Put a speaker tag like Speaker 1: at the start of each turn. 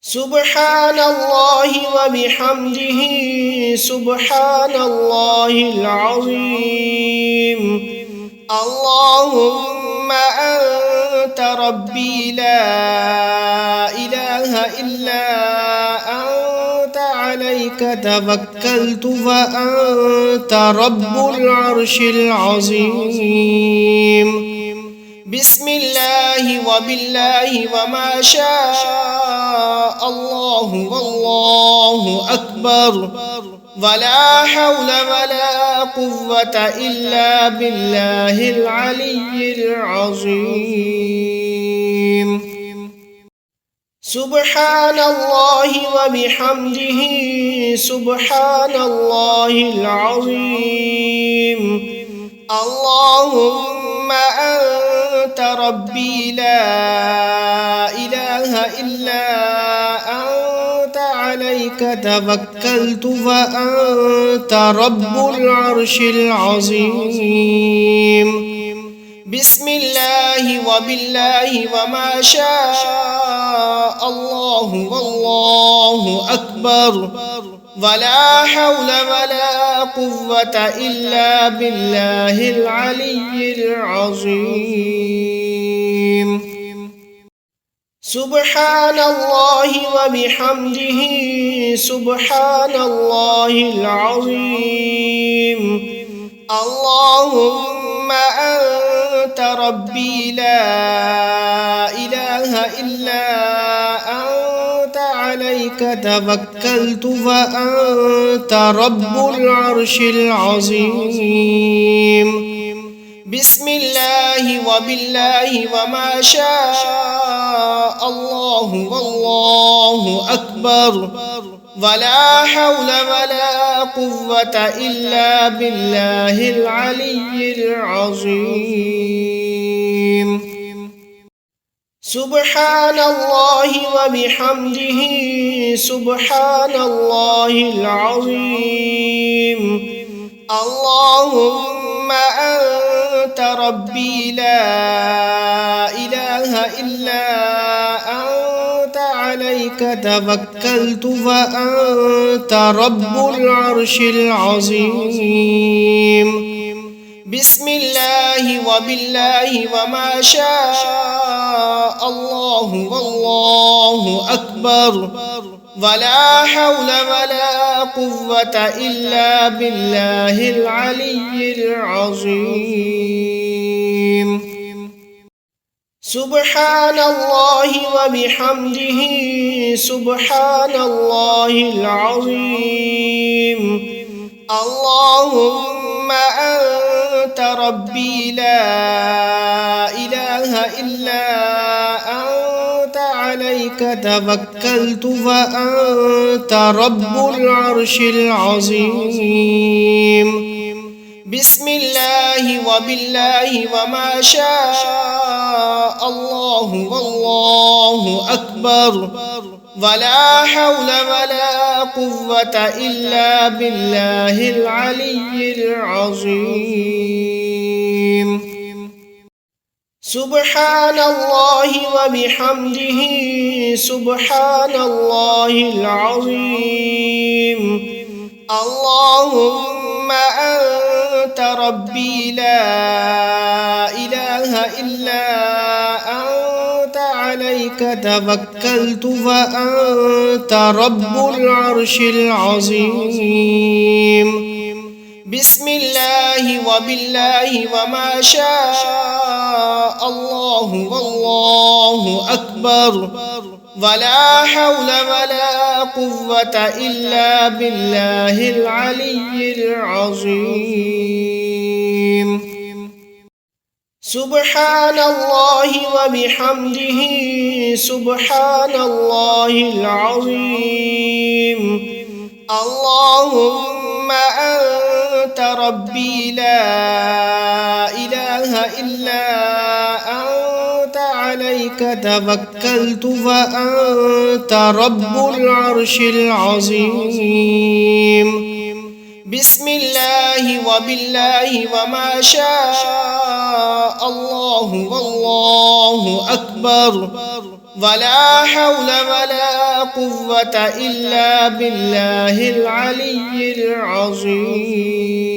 Speaker 1: سبحان الله وبحمده سبحان الله العظيم. اللهم أنت ربي لا إله إلا أنت عليك توكلت فأنت رب العرش العظيم. بسم الله وبالله وما شاء الله والله أكبر ولا حول ولا قوة إلا بالله العلي العظيم. سبحان الله وبحمده سبحان الله العظيم. اللهم أنت ربي لا إله إلا أنت عليك توكلت فأنت رب العرش العظيم. بسم الله وبالله وما شاء الله والله أكبر ولا حول ولا قوة إلا بالله العلي العظيم. سبحان الله وبحمده سبحان الله العظيم. اللهم أنت ربي لا إله إلا أنت عليك توكلت فأنت رب العرش العظيم. بسم الله وبالله وما شاء الله والله أكبر ولا حول ولا قوة إلا بالله العلي العظيم. سبحان الله وبحمده سبحان الله العظيم. اللهم أنت ربي لا إله إلا أنت عليك توكلت فأنت رب العرش العظيم. بسم الله وبالله وما شاء الله والله أكبر ولا حول ولا قوة إلا بالله العلي العظيم. سبحان الله وبحمده سبحان الله العظيم. اللهم أنت ربي لا إله إلا أنت عليك توكلت فأنت رب العرش العظيم. بسم الله وبالله وما شاء الله والله أكبر ولا حول ولا قوة إلا بالله العلي العظيم. سبحان الله وبحمده سبحان الله العظيم. اللهم أنت ربي لا إله إلا أنت عليك توكلت فأنت رب العرش العظيم. بسم الله وبالله وما شاء الله والله أكبر ولا حول ولا قوة إلا بالله العلي العظيم. سبحان الله وبحمده سبحان الله العظيم. اللهم أنت ربي لا إله إلا أنت عليك توكلت فأنت رب العرش العظيم. بسم الله وبالله وما شاء الله والله أكبر ولا حول ولا قوة إلا بالله العلي العظيم.